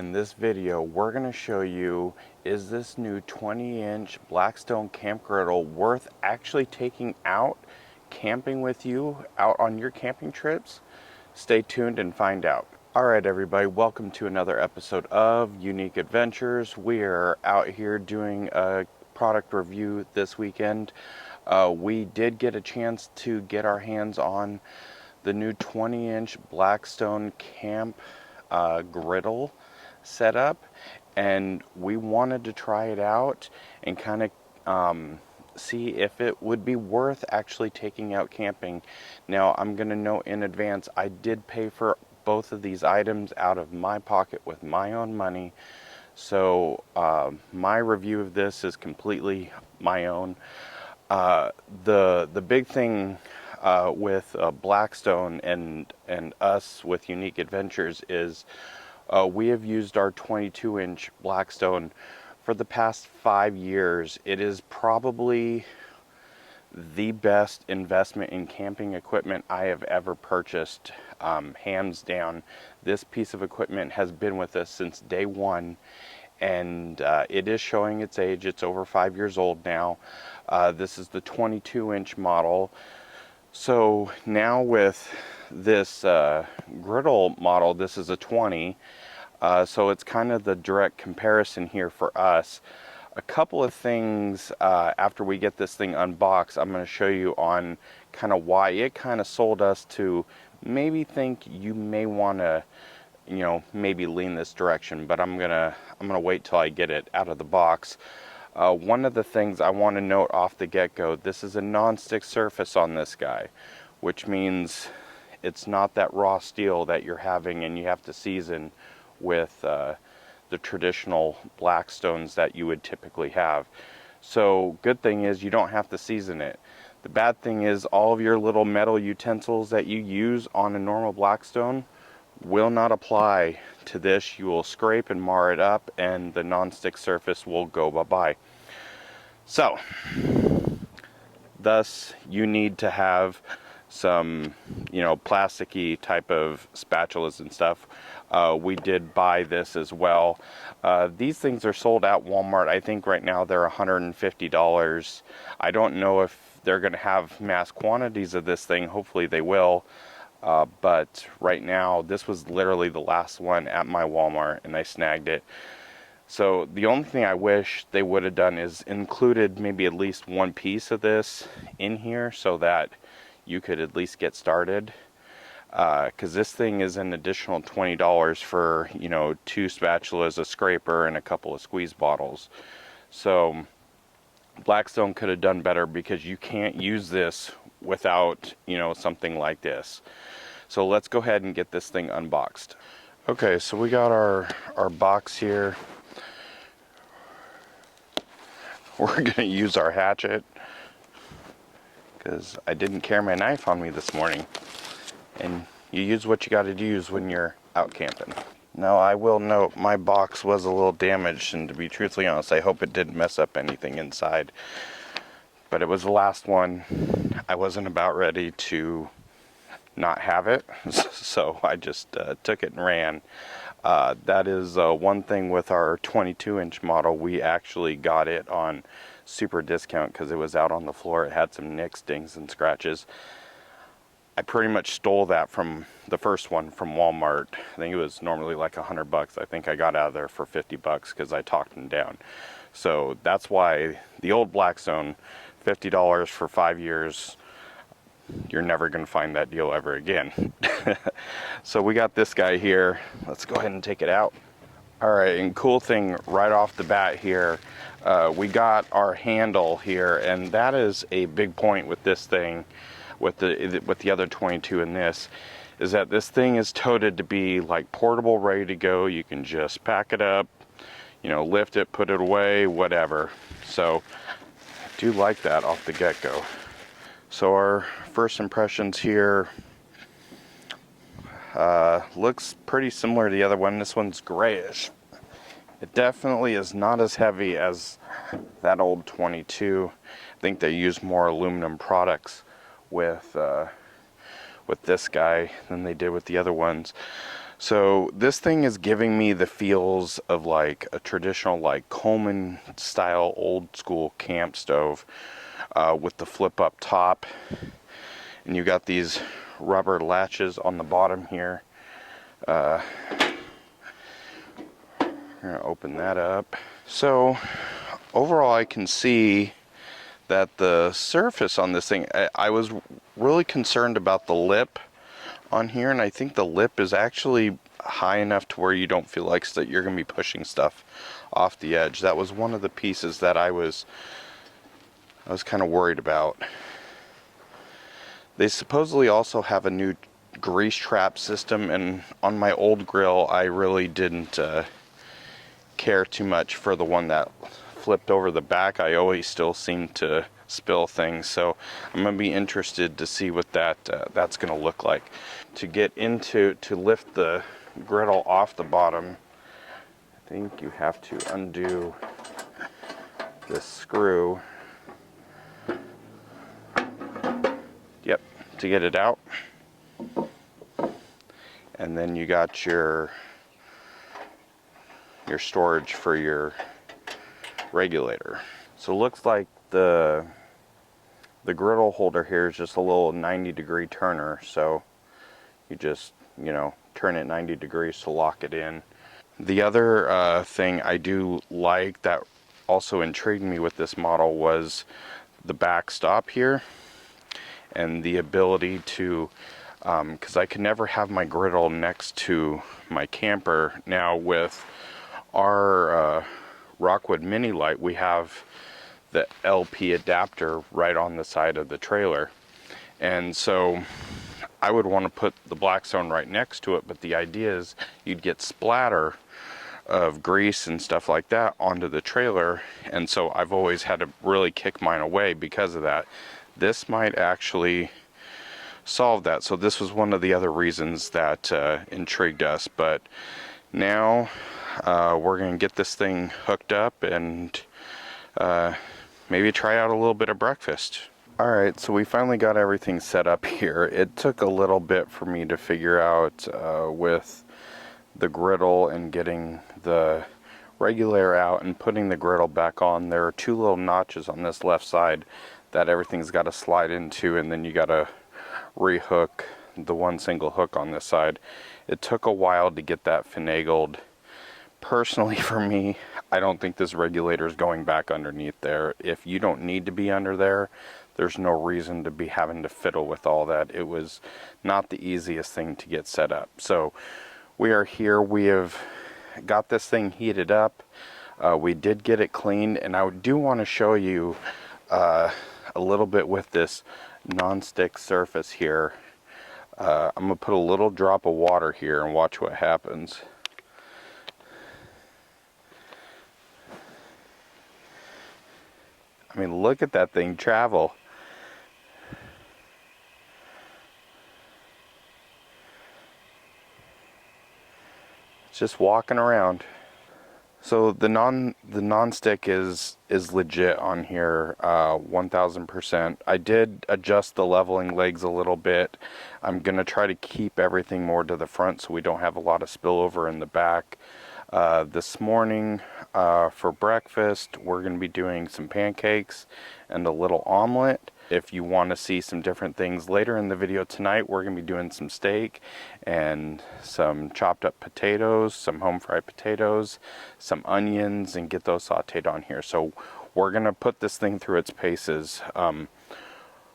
In this video, we're going to show you, is this new 20-inch Blackstone camp griddle worth actually taking out camping with you out on your camping trips? Stay tuned and find out. Alright everybody, welcome to another episode of Unique Adventures. We are out here doing a product review this weekend. We did get a chance to get our hands on the new 20-inch Blackstone camp griddle setup, and we wanted to try it out and kind of see if it would be worth actually taking out camping. Now, I'm going to note in advance, I did pay for both of these items out of my pocket with my own money, so my review of this is completely my own. The big thing with Blackstone and us with Unique Adventures is we have used our 22-inch Blackstone for the past 5 years. It is probably the best investment in camping equipment I have ever purchased, hands down. This piece of equipment has been with us since day one, and it is showing its age. It's over 5 years old now. This is the 22-inch model. So now with this griddle model, this is a 20, so it's kind of the direct comparison here for us. A couple of things after we get this thing unboxed, I'm going to show you on kind of why it kind of sold us to maybe think you may want to, you know, maybe lean this direction, but I'm gonna wait till I get it out of the box. One of the things I want to note off the get-go, this is a non-stick surface on this guy, which means it's not that raw steel that you're having and you have to season with the traditional Blackstones that you would typically have. So good thing is you don't have to season it. The bad thing is all of your little metal utensils that you use on a normal Blackstone will not apply to this. You will scrape and mar it up and the non-stick surface will go bye-bye. So thus you need to have some, you know, plasticky type of spatulas and stuff. We did buy this as well. These things are sold at Walmart. I think right now they're $150. I don't know if they're going to have mass quantities of this thing. Hopefully they will. But right now, this was literally the last one at my Walmart, and I snagged it. So the only thing I wish they would have done is included maybe at least one piece of this in here so that you could at least get started. Because this thing is an additional $20 for, you know, 2 spatulas, a scraper, and a couple of squeeze bottles. So Blackstone could have done better because you can't use this without, you know, something like this. So let's go ahead and get this thing unboxed. Okay, so we got our box here. We're gonna use our hatchet because I didn't carry my knife on me this morning. And you use what you gotta use when you're out camping. Now I will note my box was a little damaged, and to be truthfully honest, I hope it didn't mess up anything inside. But it was the last one. I wasn't about ready to not have it, so I just took it and ran. That is one thing with our 22-inch model. We actually got it on super discount because it was out on the floor. It had some nicks, dings, and scratches. I pretty much stole that from the first one from Walmart. I think it was normally like $100. I think I got out of there for $50 because I talked them down. So that's why the old Blackstone, $50 for 5 years, you're never going to find that deal ever again. So we got this guy here. Let's go ahead and take it out. All right, and cool thing right off the bat here, we got our handle here, and that is a big point with this thing, with the other 22 in this, is that this thing is toted to be like portable, ready to go. You can just pack it up, you know, lift it, put it away, whatever. So I do like that off the get-go. So our first impressions here, looks pretty similar to the other one. This one's grayish. It definitely is not as heavy as that old 22. I think they use more aluminum products with this guy than they did with the other ones. So this thing is giving me the feels of like a traditional like Coleman style old school camp stove with the flip up top, and you got these rubber latches on the bottom here. We're gonna open that up. So overall I can see that the surface on this thing, I was really concerned about the lip on here, and I think the lip is actually high enough to where you don't feel like that you're going to be pushing stuff off the edge. That was one of the pieces that I was kind of worried about. They supposedly also have a new grease trap system, and on my old grill I really didn't care too much for the one that flipped over the back. I always still seem to spill things, so I'm gonna be interested to see what that's gonna look like. To lift the griddle off the bottom, I think you have to undo this screw. Yep, to get it out. And then you got your storage for your regulator. So it looks like the griddle holder here is just a little 90-degree turner, so you just, you know, turn it 90 degrees to lock it in. The other thing I do like that also intrigued me with this model was the backstop here and the ability to, because I could never have my griddle next to my camper. Now with our Rockwood Mini Light, we have the LP adapter right on the side of the trailer, and so I would want to put the Blackstone right next to it, but the idea is you'd get splatter of grease and stuff like that onto the trailer, and so I've always had to really kick mine away because of that. This might actually solve that, so this was one of the other reasons that intrigued us. But now we're going to get this thing hooked up and maybe try out a little bit of breakfast. Alright, so we finally got everything set up here. It took a little bit for me to figure out with the griddle and getting the regulator out and putting the griddle back on. There are two little notches on this left side that everything's got to slide into, and then you got to rehook the one single hook on this side. It took a while to get that finagled. Personally, for me, I don't think this regulator is going back underneath there. If you don't need to be under there, there's no reason to be having to fiddle with all that. It was not the easiest thing to get set up. So we are here. We have got this thing heated up. We did get it cleaned, and I do want to show you a little bit with this non-stick surface here. I'm going to put a little drop of water here and watch what happens. I mean, look at that thing travel. It's just walking around. So the non-stick is legit on here, 1000%. I did adjust the leveling legs a little bit. I'm gonna try to keep everything more to the front so we don't have a lot of spillover in the back. This morning for breakfast, we're going to be doing some pancakes and a little omelet. If you want to see some different things later in the video tonight, we're going to be doing some steak and some chopped up potatoes, some home fried potatoes, some onions, and get those sauteed on here. So we're going to put this thing through its paces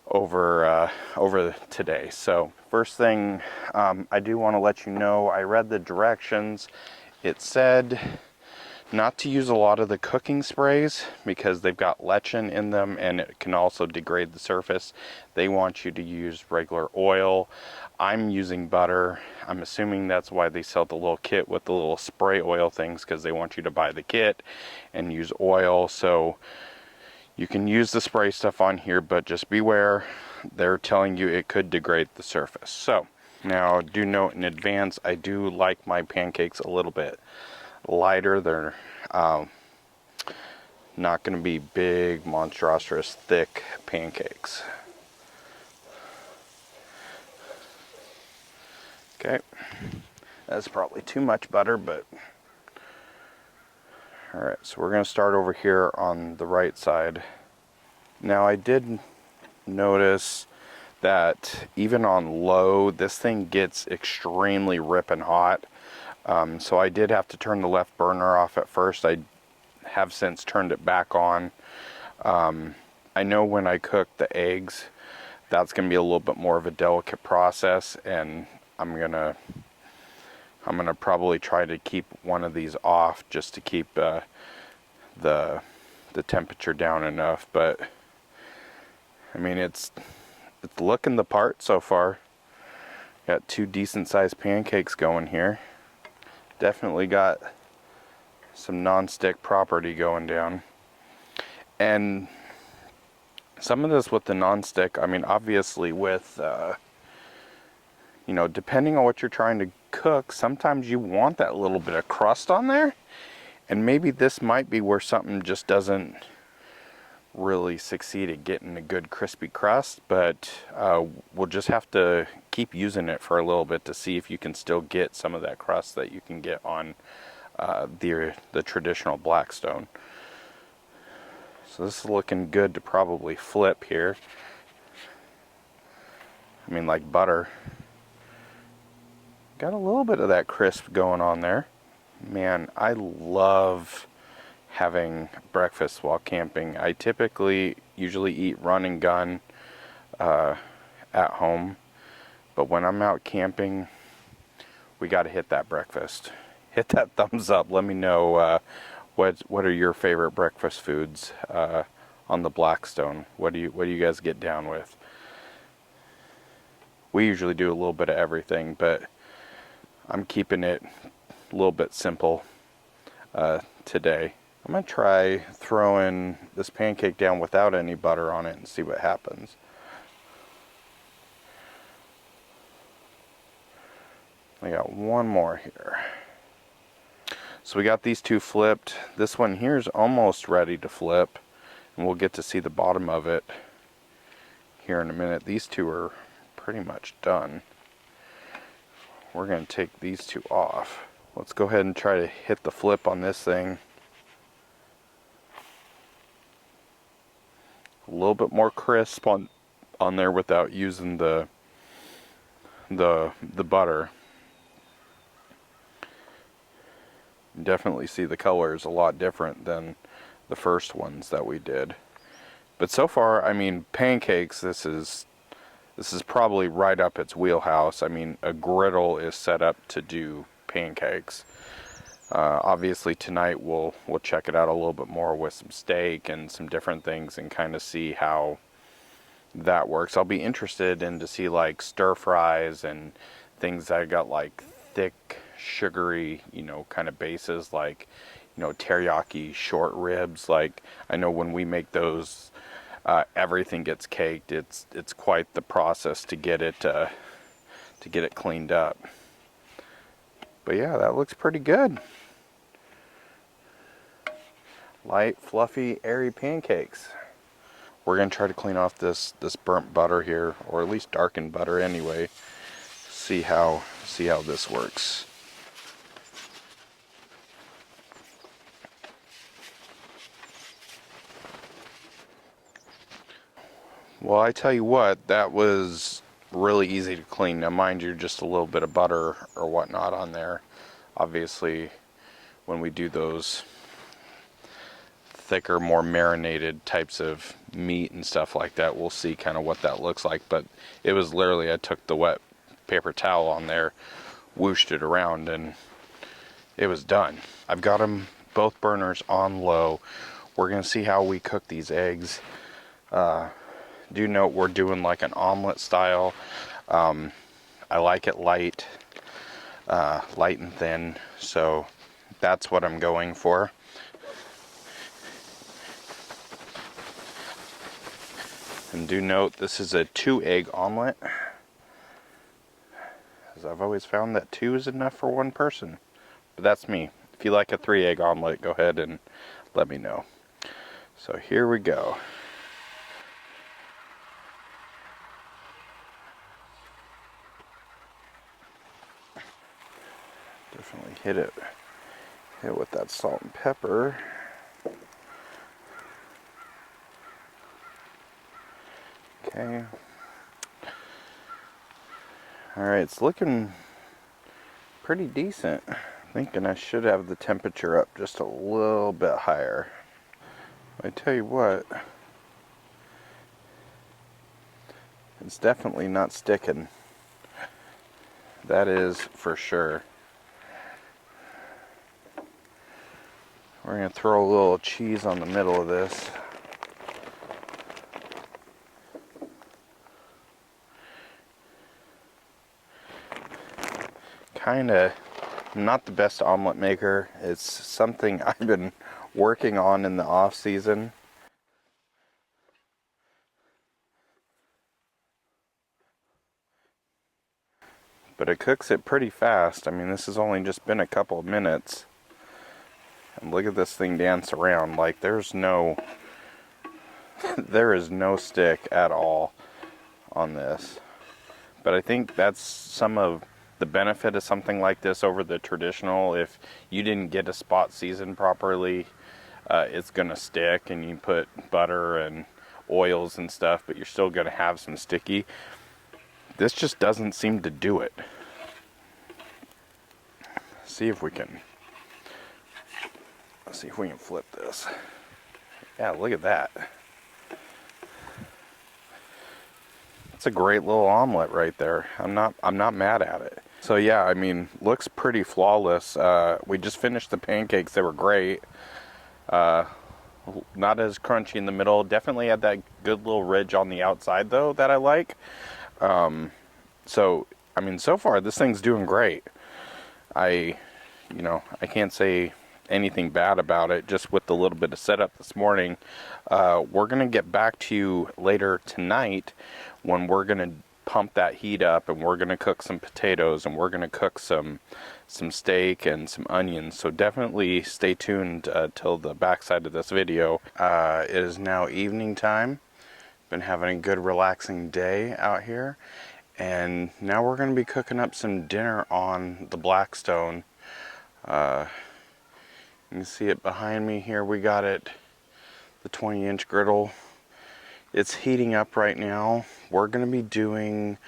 over today. So first thing, I do want to let you know, I read the directions. It said not to use a lot of the cooking sprays because they've got lectin in them and it can also degrade the surface. They want you to use regular oil. I'm using butter. I'm assuming that's why they sell the little kit with the little spray oil things, because they want you to buy the kit and use oil. So you can use the spray stuff on here, but just beware. They're telling you it could degrade the surface. So now, do note in advance, I do like my pancakes a little bit lighter. They're not going to be big, monstrous, thick pancakes. Okay, That's probably too much butter, but all right, so we're gonna start over here on the right side. Now I did notice that even on low, this thing gets extremely ripping hot. So I did have to turn the left burner off at first. I have since turned it back on. I know when I cook the eggs, that's going to be a little bit more of a delicate process, and I'm gonna probably try to keep one of these off just to keep the temperature down enough. But I mean, it's looking the part so far. Got two decent sized pancakes going here. Definitely got some non-stick property going down. And some of this with the non-stick, I mean, obviously with, you know, depending on what you're trying to cook, sometimes you want that little bit of crust on there. And maybe this might be where something just doesn't really succeed at getting a good crispy crust, but we'll just have to keep using it for a little bit to see if you can still get some of that crust that you can get on the traditional Blackstone. So this is looking good to probably flip here. I mean, like butter. Got a little bit of that crisp going on there. Man, I love having breakfast while camping. I typically usually eat run and gun at home, but when I'm out camping, we got to hit that breakfast. Hit that thumbs up. Let me know what are your favorite breakfast foods on the Blackstone. What do you guys get down with? We usually do a little bit of everything, but I'm keeping it a little bit simple today. I'm gonna try throwing this pancake down without any butter on it and see what happens. I got one more here. So we got these two flipped. This one here is almost ready to flip, and we'll get to see the bottom of it here in a minute. These two are pretty much done. We're gonna take these two off. Let's go ahead and try to hit the flip on this thing. A little bit more crisp on there without using the butter. Definitely see the color is a lot different than the first ones that we did. But so far, I mean, pancakes, this is probably right up its wheelhouse. I mean, a griddle is set up to do pancakes. Obviously tonight we'll check it out a little bit more with some steak and some different things and kind of see how that works. I'll be interested in to see like stir fries and things that got like thick, sugary, you know, kind of bases, like, you know, teriyaki short ribs. Like, I know when we make those, everything gets caked. It's quite the process to get it cleaned up. But yeah, that looks pretty good. Light, fluffy, airy pancakes. We're gonna try to clean off this burnt butter here, or at least darkened butter anyway. See how this works. Well, I tell you what, that was really easy to clean. Now mind you, just a little bit of butter or whatnot on there. Obviously, when we do those thicker, more marinated types of meat and stuff like that, we'll see kind of what that looks like. But it was literally, I took the wet paper towel on there, whooshed it around, and it was done. I've got them both burners on low. We're gonna see how we cook these eggs. Do note we're doing like an omelet style. I like it light and thin, so that's what I'm going for. And do note this is a 2-egg omelet, as I've always found that 2 is enough for one person. But that's me. If you like a 3-egg omelet, go ahead and let me know. So here we go. hit it with that salt and pepper. Okay. Alright, it's looking pretty decent. Thinking I should have the temperature up just a little bit higher. I tell you what, it's definitely not sticking. That is for sure. We're going to throw a little cheese on the middle of this. Kinda not the best omelet maker. It's something I've been working on in the off season. But it cooks it pretty fast. I mean, this has only just been a couple of minutes. And look at this thing dance around. Like there's no there is no stick at all on this. But I think that's some of the benefit of something like this over the traditional. If you didn't get a spot seasoned properly, it's gonna stick, and you put butter and oils and stuff, but you're still gonna have some sticky. This just doesn't seem to do it. See if we can flip this. Yeah, look at that. It's a great little omelet right there. I'm not mad at it. So yeah, I mean, looks pretty flawless. We just finished the pancakes. They were great. Not as crunchy in the middle. Definitely had that good little ridge on the outside though that I like. So I mean, so far this thing's doing great. I can't say anything bad about it, just with the little bit of setup this morning. We're gonna get back to you later tonight when we're gonna pump that heat up, and we're gonna cook some potatoes, and we're gonna cook some steak and some onions. So definitely stay tuned till the backside of this video. It is now evening time. Been having a good relaxing day out here, and now we're gonna be cooking up some dinner on the Blackstone. You can see it behind me here. We got it, the 20-inch griddle. It's heating up right now. We're going to be doing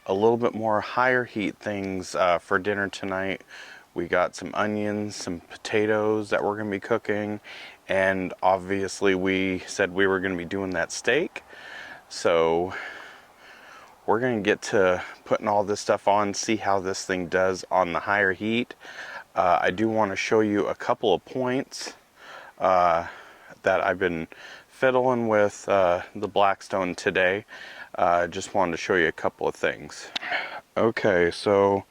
a little bit more higher heat things for dinner tonight. We got some onions, some potatoes that we're going to be cooking, and obviously we said we were going to be doing that steak. So we're going to get to putting all this stuff on, see how this thing does on the higher heat. I do want to show you a couple of points that I've been fiddling with the Blackstone today. Just wanted to show you a couple of things. Okay, so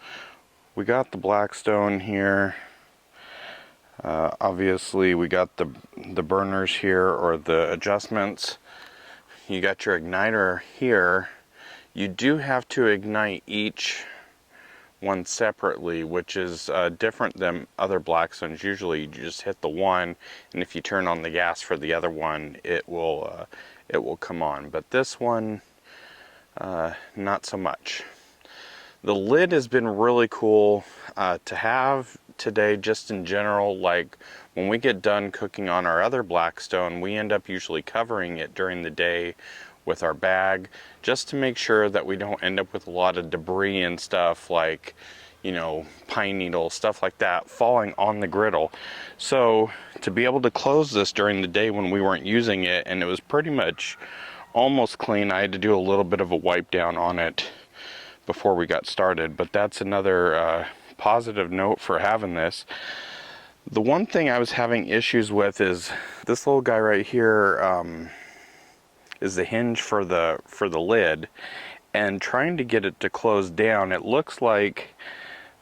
we got the Blackstone here. Obviously we got the burners here, or the adjustments. You got your igniter here. You do have to ignite each one separately, which is different than other Blackstones. Usually you just hit the one, and if you turn on the gas for the other one, it will come on. But this one, not so much. The lid has been really cool to have today, just in general. Like when we get done cooking on our other Blackstone, we end up usually covering it during the day with our bag, just to make sure that we don't end up with a lot of debris and stuff, like, you know, pine needles, stuff like that, falling on the griddle. So to be able to close this during the day when we weren't using it, and it was pretty much almost clean, I had to do a little bit of a wipe down on it before we got started. But that's another positive note for having this. The one thing I was having issues with is this little guy right here. Is the hinge for the lid, and trying to get it to close down. It looks like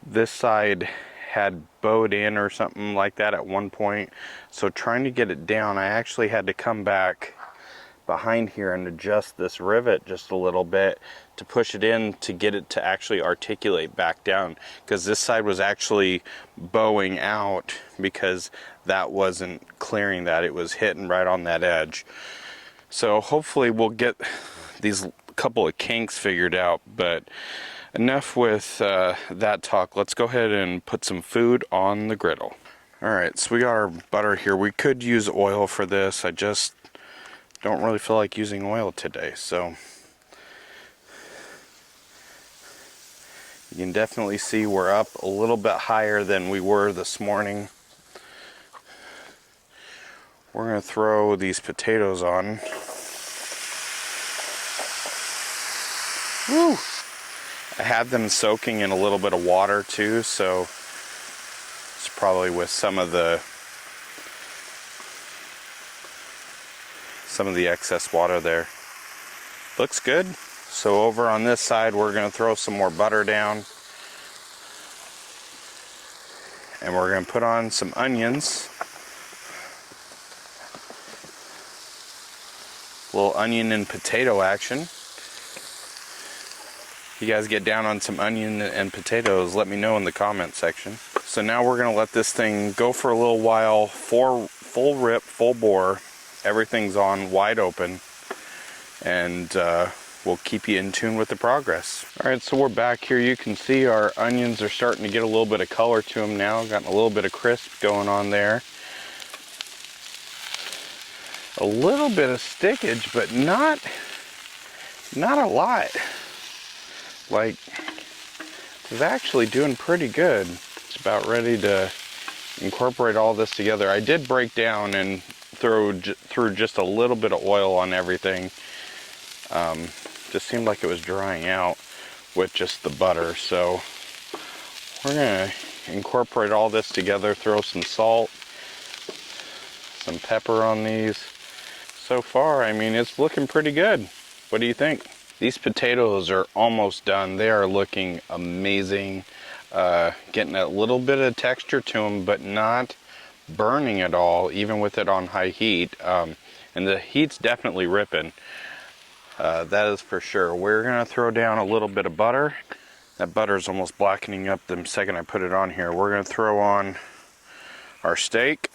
this side had bowed in or something like that at one point, so trying to get it down, I actually had to come back behind here and adjust this rivet just a little bit to push it in to get it to actually articulate back down, because this side was actually bowing out because that wasn't clearing that. It was hitting right on that edge. So hopefully we'll get these couple of kinks figured out, but enough with that talk. Let's go ahead and put some food on the griddle. Alright, so we got our butter here. We could use oil for this. I just don't really feel like using oil today, so you can definitely see we're up a little bit higher than we were this morning. We're going to throw these potatoes on. Woo! I had them soaking in a little bit of water too, so it's probably with some of the excess water there. Looks good. So over on this side, we're going to throw some more butter down. And we're going to put on some onions. A little onion and potato action. If you guys get down on some onion and potatoes, let me know in the comment section. So now we're going to let this thing go for a little while. Full rip, full bore. Everything's on wide open. And we'll keep you in tune with the progress. Alright, so we're back here. You can see our onions are starting to get a little bit of color to them now. Got a little bit of crisp going on there. A little bit of stickage, but not a lot. Like, it's actually doing pretty good. It's about ready to incorporate all this together. I did break down and threw just a little bit of oil on everything. Just seemed like it was drying out with just the butter. So we're gonna incorporate all this together, throw some salt, some pepper on these. So far, I mean, it's looking pretty good. What do you think? These potatoes are almost done. They are looking amazing. Getting a little bit of texture to them, but not burning at all, even with it on high heat. And the heat's definitely ripping. That is for sure. We're gonna throw down a little bit of butter. That butter's almost blackening up the second I put it on here. We're gonna throw on our steak.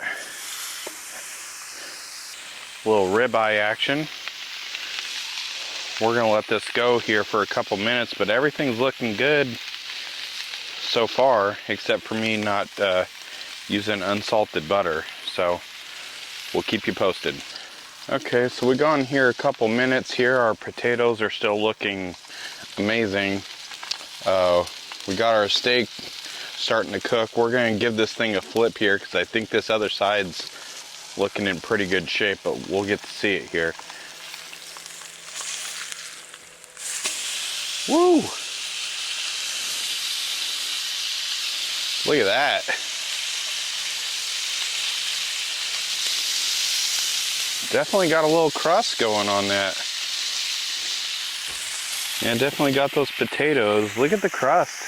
A little ribeye action. We're gonna let this go here for a couple minutes, but everything's looking good so far, except for me not using unsalted butter. So we'll keep you posted. Okay, so we've gone here a couple minutes here. Our potatoes are still looking amazing. We got our steak starting to cook. We're gonna give this thing a flip here because I think this other side's looking in pretty good shape, but we'll get to see it here. Woo! Look at that. Definitely got a little crust going on that. Yeah, definitely got those potatoes. Look at the crust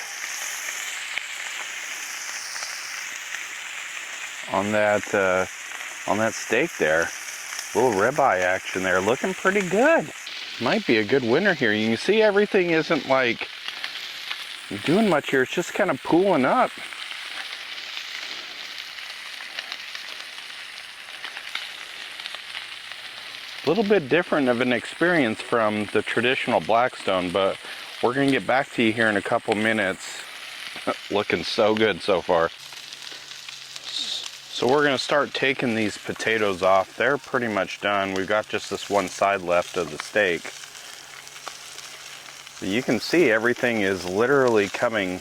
on that steak there. Little ribeye action there. Looking pretty good. Might be a good winner here. You can see everything isn't like doing much here. It's just kind of pooling up. A little bit different of an experience from the traditional Blackstone, but we're gonna get back to you here in a couple minutes. Looking so good so far. So we're gonna start taking these potatoes off. They're pretty much done. We've got just this one side left of the steak. You can see everything is literally coming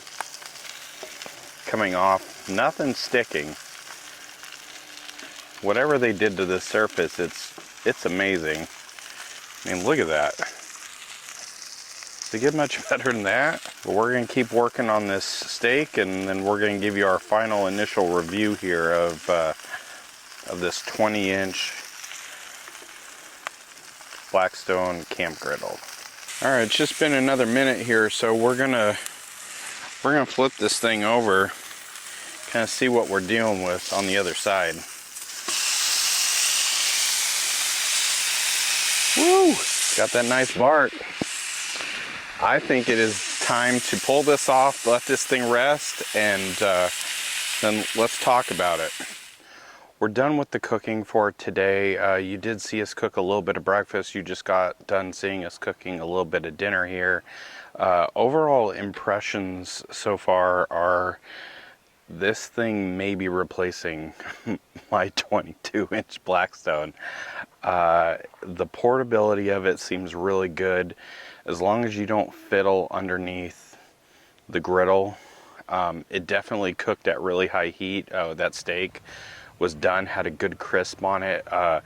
off. Nothing sticking. Whatever they did to this surface, it's amazing. I mean, look at that. Does it get much better than that? But we're gonna keep working on this steak, and then we're gonna give you our final initial review here of this 20-inch Blackstone camp griddle. All right, it's just been another minute here, so we're gonna flip this thing over, kind of see what we're dealing with on the other side. Woo! Got that nice bark. I think it is time to pull this off, let this thing rest, and then let's talk about it. we're done with the cooking for today. You did see us cook a little bit of breakfast. You just got done seeing us cooking a little bit of dinner here. Overall impressions so far are this thing may be replacing my 22-inch Blackstone. The portability of it seems really good. As long as you don't fiddle underneath the griddle. It definitely cooked at really high heat. That steak was done, had a good crisp on it. That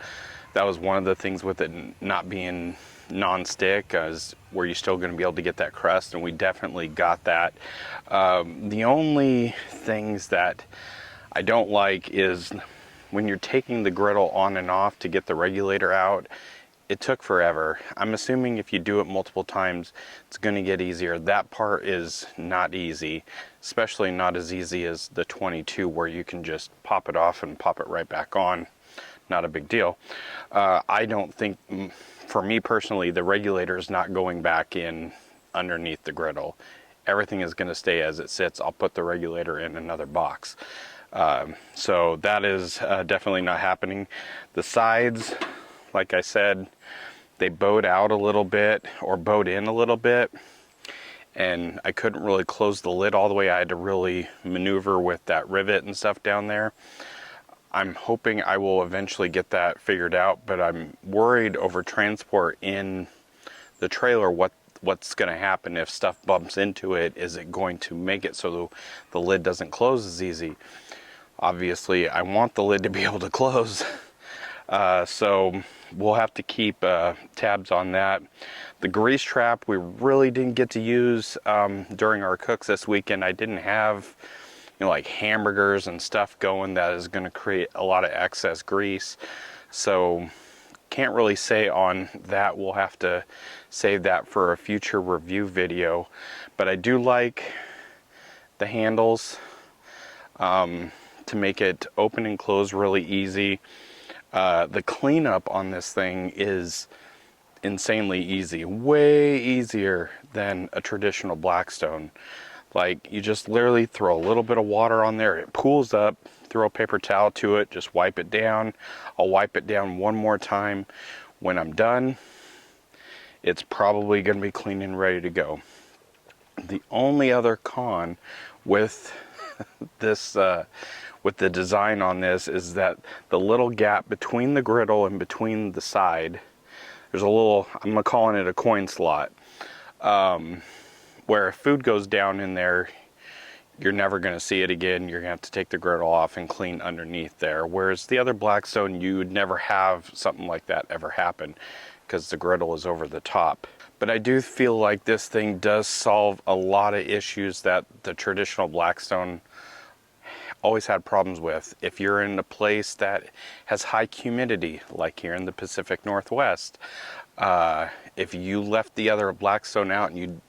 was one of the things with it not being non-stick, is where you're still going to be able to get that crust, and we definitely got that. The only things that I don't like is when you're taking the griddle on and off to get the regulator out, it took forever. I'm assuming if you do it multiple times, it's going to get easier. That part is not easy, especially not as easy as the 22, where you can just pop it off and pop it right back on. Not a big deal. I don't think, for me personally, the regulator is not going back in underneath the griddle. Everything is going to stay as it sits. I'll put the regulator in another box. So that is definitely not happening. The sides, like I said, they bowed out a little bit, or bowed in a little bit, and I couldn't really close the lid all the way. I had to really maneuver with that rivet and stuff down there. I'm hoping I will eventually get that figured out, but I'm worried over transport in the trailer. What's going to happen if stuff bumps into it? Is it going to make it so the lid doesn't close as easy? Obviously, I want the lid to be able to close. So we'll have to keep tabs on that. The grease trap we really didn't get to use during our cooks this weekend. I didn't have, like hamburgers and stuff going that is going to create a lot of excess grease. So can't really say on that. We'll have to save that for a future review video. But I do like the handles to make it open and close really easy. The cleanup on this thing is insanely easy, way easier than a traditional Blackstone. Like, you just literally throw a little bit of water on there, it pools up, throw a paper towel to it, just wipe it down. I'll wipe it down one more time. When I'm done, it's probably going to be clean and ready to go. The only other con with this with the design on this is that the little gap between the griddle and between the side, there's a little, I'm calling it a coin slot, where if food goes down in there, you're never going to see it again. You're going to have to take the griddle off and clean underneath there. Whereas the other Blackstone, you would never have something like that ever happen because the griddle is over the top. But I do feel like this thing does solve a lot of issues that the traditional Blackstone always had problems with. If you're in a place that has high humidity, like here in the Pacific Northwest, if you left the other Blackstone out and you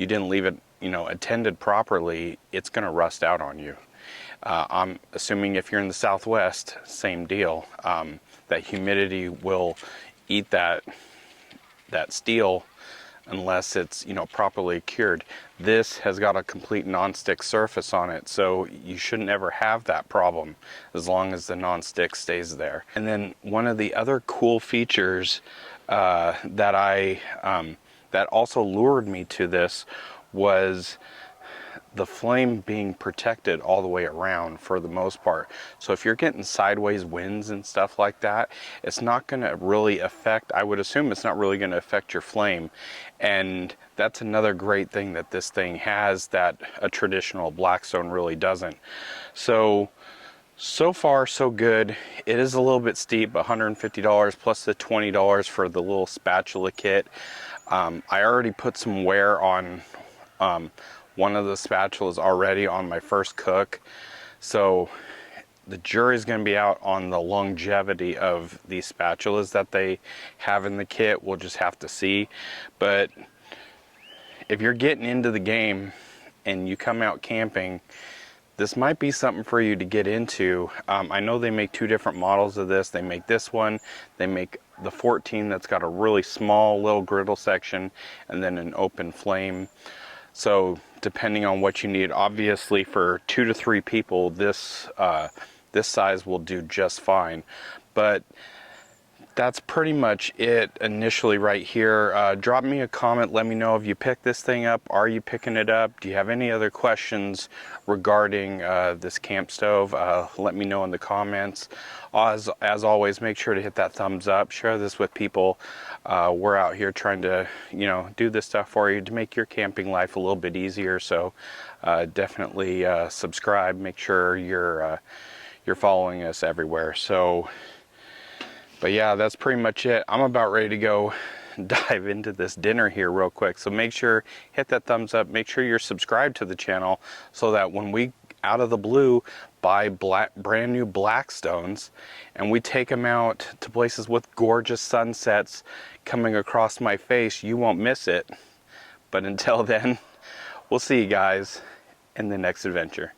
didn't leave it, attended properly, it's going to rust out on you. I'm assuming if you're in the Southwest, same deal. That humidity will eat that steel unless it's properly cured. This has got a complete non-stick surface on it, so you shouldn't ever have that problem as long as the non-stick stays there. And then one of the other cool features that also lured me to this was the flame being protected all the way around for the most part. So if you're getting sideways winds and stuff like that, it's not going to really affect, I would assume it's not really going to affect your flame. And that's another great thing that this thing has that a traditional Blackstone really doesn't. So far so good. It is a little bit steep, $150 plus the $20 for the little spatula kit. I already put some wear on one of the spatulas already on my first cook, so the jury's going to be out on the longevity of these spatulas that they have in the kit. We'll just have to see. But if you're getting into the game and you come out camping, this might be something for you to get into. I know they make two different models of this. They make this one, they make the 14 that's got a really small little griddle section, and then an open flame. So depending on what you need, obviously for 2 to 3 people, this this size will do just fine. But that's pretty much it initially right here. Drop me a comment, let me know if you picked this thing up. Are you picking it up? Do you have any other questions regarding this camp stove? Let me know in the comments. As always, make sure to hit that thumbs up, share this with people. We're out here trying to, you know, do this stuff for you to make your camping life a little bit easier. So definitely subscribe, make sure you're following us everywhere. But yeah, that's pretty much it. I'm about ready to go dive into this dinner here real quick. So make sure, hit that thumbs up, make sure you're subscribed to the channel so that when we, out of the blue, buy brand new Blackstones and we take them out to places with gorgeous sunsets coming across my face, you won't miss it. But until then, we'll see you guys in the next adventure.